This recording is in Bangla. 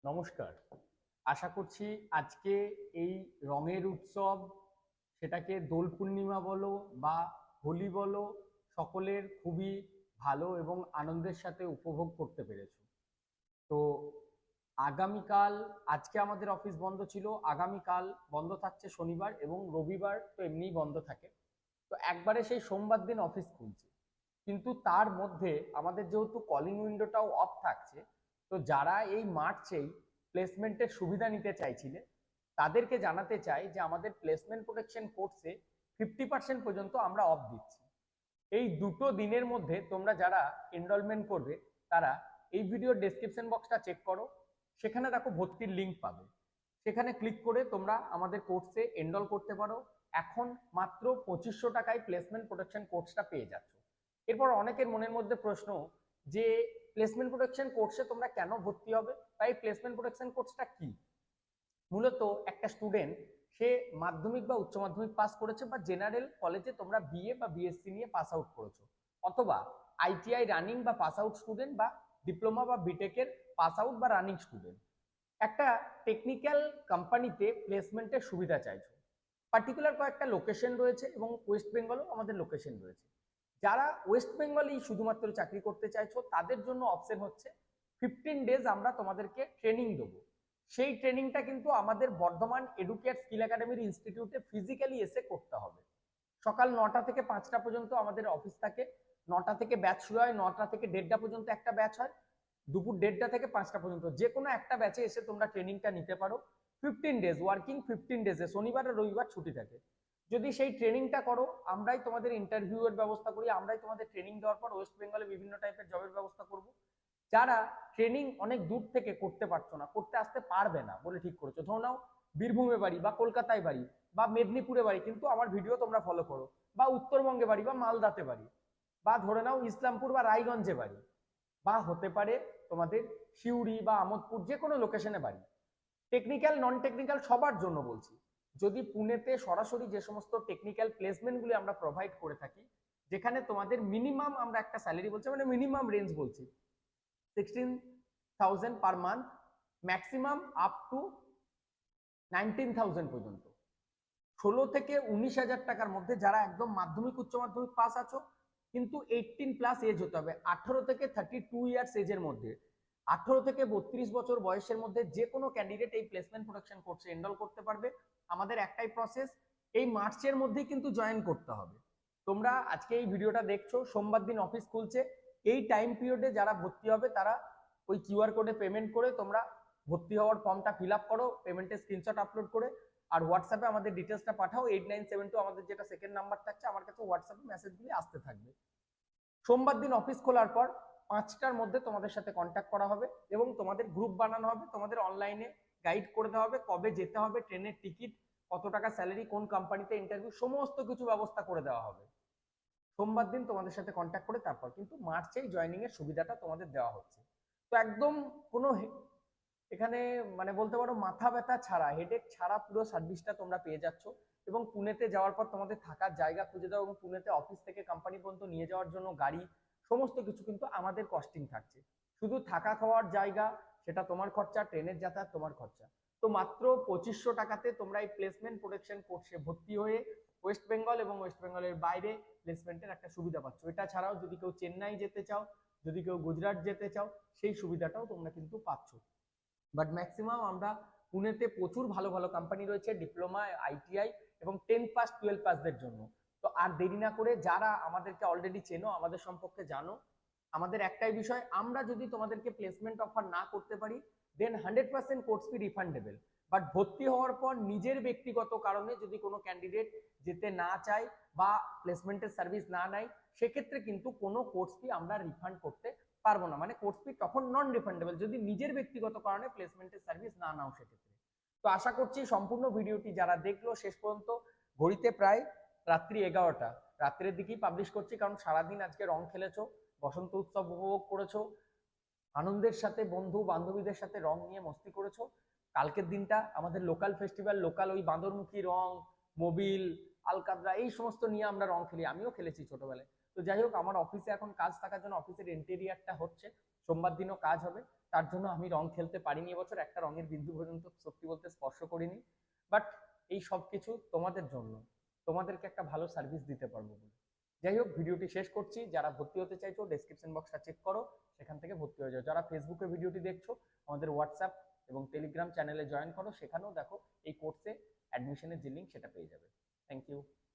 নমস্কার। আশা করছি আজকে এই রঙের উৎসব, সেটাকে দোল পূর্ণিমা বলো বা হোলি বলো, সকলের খুবই ভালো এবং আনন্দের সাথে উপভোগ করতে পেরেছো। তো আগামীকাল, আজকে আমাদের অফিস বন্ধ ছিল, আগামীকাল বন্ধ থাকছে শনিবার, এবং রবিবার তো এমনিই বন্ধ থাকে। তো একবারে সেই সোমবার দিন অফিস খুলছে, কিন্তু তার মধ্যে আমাদের যেহেতু কলিং উইন্ডোটাও অফ থাকছে, তো যারা এই মার্চেই প্লেসমেন্টের সুবিধা নিতে চাইছিলে তাদেরকে জানাতে চাই যে আমাদের প্লেসমেন্ট প্রোটেকশন কোর্সে 50% পর্যন্ত আমরা অফ দিচ্ছি। এই দুটো দিনের মধ্যে তোমরা যারা এনরোলমেন্ট করবে তারা এই ভিডিওর ডেসক্রিপশন বক্সটা চেক করো, সেখানে দেখো ভর্তির লিঙ্ক পাবে, সেখানে ক্লিক করে তোমরা আমাদের কোর্সে এনরোল করতে পারো। এখন মাত্র 2500 টাকায় প্লেসমেন্ট প্রোটেকশন কোর্সটা পেয়ে যাচ্ছ। এরপর অনেকের মনের মধ্যে প্রশ্ন যে প্লেসমেন্ট প্রোটেকশন কোর্সে তোমরা কেন ভর্তি হবে, তাই প্লেসমেন্ট প্রোটেকশন কোর্সটা কি? মূলত একটা স্টুডেন্ট, সে মাধ্যমিক বা উচ্চ মাধ্যমিক পাস করেছে, বা জেনারেল কলেজে তোমরা বিএ বা বিএসসি নিয়ে পাস আউট করেছো, অথবা আইটিআই রানিং বা পাস আউট স্টুডেন্ট, বা ডিপ্লোমা বা বিটেকের পাস আউট বা রানিং স্টুডেন্ট, একটা টেকনিক্যাল কোম্পানিতে প্লেসমেন্টের সুবিধা চাইছো। পার্টিকুলার কয়েকটা লোকেশন রয়েছে এবং ওয়েস্ট বেঙ্গলও আমাদের লোকেশন রয়েছে। যারা ওয়েস্ট বেঙ্গলেই শুধুমাত্র চাকরি করতে চাইছো তাদের জন্য অপশন হচ্ছে 15 ডেজ আমরা তোমাদেরকে ট্রেনিং দেবো। সেই ট্রেনিংটা কিন্তু আমাদের বর্ধমান এডুকেট স্কিল একাডেমির ইনস্টিটিউটে ফিজিক্যালি এসে করতে হবে। সকাল 9টা থেকে 5টা পর্যন্ত আমাদের অফিস থাকে, 9টা থেকে ব্যাচ শুরু হয়, 9টা থেকে 1:30 পর্যন্ত একটা ব্যাচ হয়, দুপুর 1:30 থেকে 5টা পর্যন্ত যে কোনো একটা ব্যাচে এসে তোমরা ট্রেনিংটা নিতে পারো। 15 ডেজ ওয়ার্কিং, 15 ডেজে শনিবার আর রবিবার ছুটি থাকে। যদি সেই ট্রেনিংটা করো, আমরাই তোমাদের ইন্টারভিউ এর ব্যবস্থা করি, আমরাই তোমাদের ট্রেনিং দেওয়ার পর ওয়েস্ট বেঙ্গলে বিভিন্ন টাইপের জবের ব্যবস্থা করব। যারা ট্রেনিং অনেক দূর থেকে করতে পারছো না, করতে আসতে পারবে না বলে ঠিক করেছো, ধরো নাও বীরভূমে বাড়ি বা কলকাতায় বাড়ি বা মেদিনীপুরে বাড়ি, কিন্তু আমার ভিডিও তোমরা ফলো করো, বা উত্তরবঙ্গে বাড়ি বা মালদাতে বাড়ি, বা ধরে নাও ইসলামপুর বা রায়গঞ্জে বাড়ি, বা হতে পারে তোমাদের সিউড়ি বা আমোদপুর, যে কোনো লোকেশনে বাড়ি, টেকনিক্যাল নন টেকনিক্যাল সবার জন্য বলছি। যদি পুনেতে সরাসরি যে সমস্ত টেকনিক্যাল প্লেসমেন্টগুলি আমরা প্রোভাইড করে থাকি, যেখানে তোমাদের মিনিমাম আমরা একটা স্যালারি বলছি, মানে মিনিমাম রেঞ্জ বলছি 16,000 per month, maximum up to 19,000 পর্যন্ত, 16 থেকে 19,000 টাকার মধ্যে যারা একদম মাধ্যমিক উচ্চ মাধ্যমিক পাস আছো, কিন্তু 18+ এজ হতে হবে, 18 থেকে 32 ইয়ার্স এজের মধ্যে, 18 থেকে 32 বছর বয়সের মধ্যে যে কোনো ক্যান্ডিডেট এই প্লেসমেন্ট প্রোটেকশন কোর্সে এনরোল করতে পারবে। আমাদের একটাই প্রসেস, এই মার্চের মধ্যেই কিন্তু জয়েন করতে হবে। তোমরা আজকে এই ভিডিওটা দেখছো, সোমবার দিন অফিস খুলছে, এই টাইম পিরিয়ডে যারা ভর্তি হবে তারা ওই কিউআর কোডে পেমেন্ট করে তোমরা ভর্তি হওয়ার ফর্মটা ফিল আপ করো, পেমেন্টের স্ক্রিনশট আপলোড করে, আর হোয়াটসঅ্যাপে আমাদের ডিটেলসটা পাঠাও। 8972 আমাদের যেটা সেকেন্ড নাম্বার থাকছে, আমার কাছে হোয়াটসঅ্যাপে মেসেজগুলি আসতে থাকবে। সোমবার দিন অফিস খোলার পর 5টার মধ্যে তোমাদের সাথে কন্ট্যাক্ট করা হবে এবং তোমাদের গ্রুপ বানানো হবে, তোমাদের অনলাইনে গাইড করে দেওয়া হবে, কবে যেতে হবে, ট্রেনের টিকিট, কত টাকা স্যালারি, কোন কোম্পানিতে ইন্টারভিউ, সমস্ত কিছু ব্যবস্থা করে দেওয়া হবে। সোমবার দিন তোমাদের সাথে কন্ট্যাক্ট করে তারপর কিন্তু মার্চেই জয়েনিং এর সুবিধাটা তোমাদের দেওয়া হচ্ছে। তো একদম কোনো এখানে মানে বলতে পারো মাথা ব্যথা ছাড়া, হেডেক ছাড়া পুরো সার্ভিসটা তোমরা পেয়ে যাচ্ছ। এবং পুনেতে যাওয়ার পর তোমাদের থাকার জায়গা খুঁজে দাও, এবং পুনেতে অফিস থেকে কোম্পানি পর্যন্ত নিয়ে যাওয়ার জন্য গাড়ি, সমস্ত কিছু কিন্তু আমাদের কস্টিং থাকছে। শুধু থাকা খাওয়ার জায়গা সেটা তোমার খরচা, ট্রেনের যাতায়াত তোমার খরচা। তো মাত্র 2500 টাকাতে তোমরা এই প্লেসমেন্ট প্রোটেকশন কোর্সে ভর্তি হয়ে ওয়েস্ট বেঙ্গল এবং ওয়েস্ট বেঙ্গলের বাইরে প্লেসমেন্টের একটা সুবিধা পাচ্ছ। এটা ছাড়াও যদি কেউ চেন্নাই যেতে চাও, যদি কেউ গুজরাট যেতে চাও, সেই সুবিধাটাও তোমরা কিন্তু পাচ্ছ। বাট ম্যাক্সিমাম আমরা পুনেতে প্রচুর ভালো ভালো কোম্পানি রয়েছে ডিপ্লোমা, আইটিআই এবং 10 পাস 12 পাসদের জন্য। তো আর দেরি না করে, যারা আমাদেরকে অলরেডি চেনো, আমাদের সম্পর্কে জানো, আমাদের একটাই বিষয়, আমরা যদি তোমাদেরকে প্লেসমেন্ট অফার না করতে পারি দেন 100% কোর্স ফি রিফান্ডেবল। বাট ভর্তি হওয়ার পর নিজের ব্যক্তিগত কারণে যদি কোনো ক্যান্ডিডেট যেতে না চায় বা প্লেসমেন্টের সার্ভিস না নেয়, সেক্ষেত্রে কিন্তু কোনো কোর্স ফি আমরা রিফান্ড করতে পারবো না। মানে কোর্স ফি তখন নন রিফান্ডেবল যদি নিজের ব্যক্তিগত কারণে প্লেসমেন্টের সার্ভিস না নাও সেক্ষেত্রে। তো আশা করছি সম্পূর্ণ ভিডিওটি যারা দেখলো শেষ পর্যন্ত, ঘড়িতে প্রায় রাত্রি 11টা, রাত্রের দিকেই পাবলিশ করছি, কারণ সারাদিন আজকে রং খেলেছো, বসন্ত উৎসব উপভোগ করেছো, আনন্দের সাথে বন্ধু বান্ধবীদের সাথে রং নিয়ে মস্তি করেছো। কালকের দিনটা আমাদের লোকাল ফেস্টিভ্যাল, লোকাল ওই বাঁদরমুখী রং, মোবিল, আলকাতরা, এই সমস্ত নিয়ে আমরা রং খেলি, আমিও খেলেছি ছোটবেলায়। তো যাই হোক, আমার অফিসে এখন কাজ থাকার জন্য অফিসের ইন্টেরিয়ারটা হচ্ছে, সোমবার দিনও কাজ হবে, তার জন্য আমি রং খেলতে পারিনি এবছর, একটা রঙের বিন্দু পর্যন্ত সত্যি বলতে স্পর্শ করিনি। বাট এই সব কিছু তোমাদের জন্য, তোমাদেরকে একটা ভালো সার্ভিস দিতে পারবো বলে। যাই হোক, ভিডিওটি শেষ করছি। যারা ভর্তি হতে চাইছো ডেসক্রিপশন বক্সটা চেক করো, সেখান থেকে ভর্তি হয়ে যাও। যারা ফেসবুকে ভিডিওটি দেখছো আমাদের হোয়াটসঅ্যাপ এবং টেলিগ্রাম চ্যানেলে জয়েন করো, সেখানেও দেখো এই কোর্সে অ্যাডমিশনের যে লিঙ্ক সেটা পেয়ে যাবে। Thank you.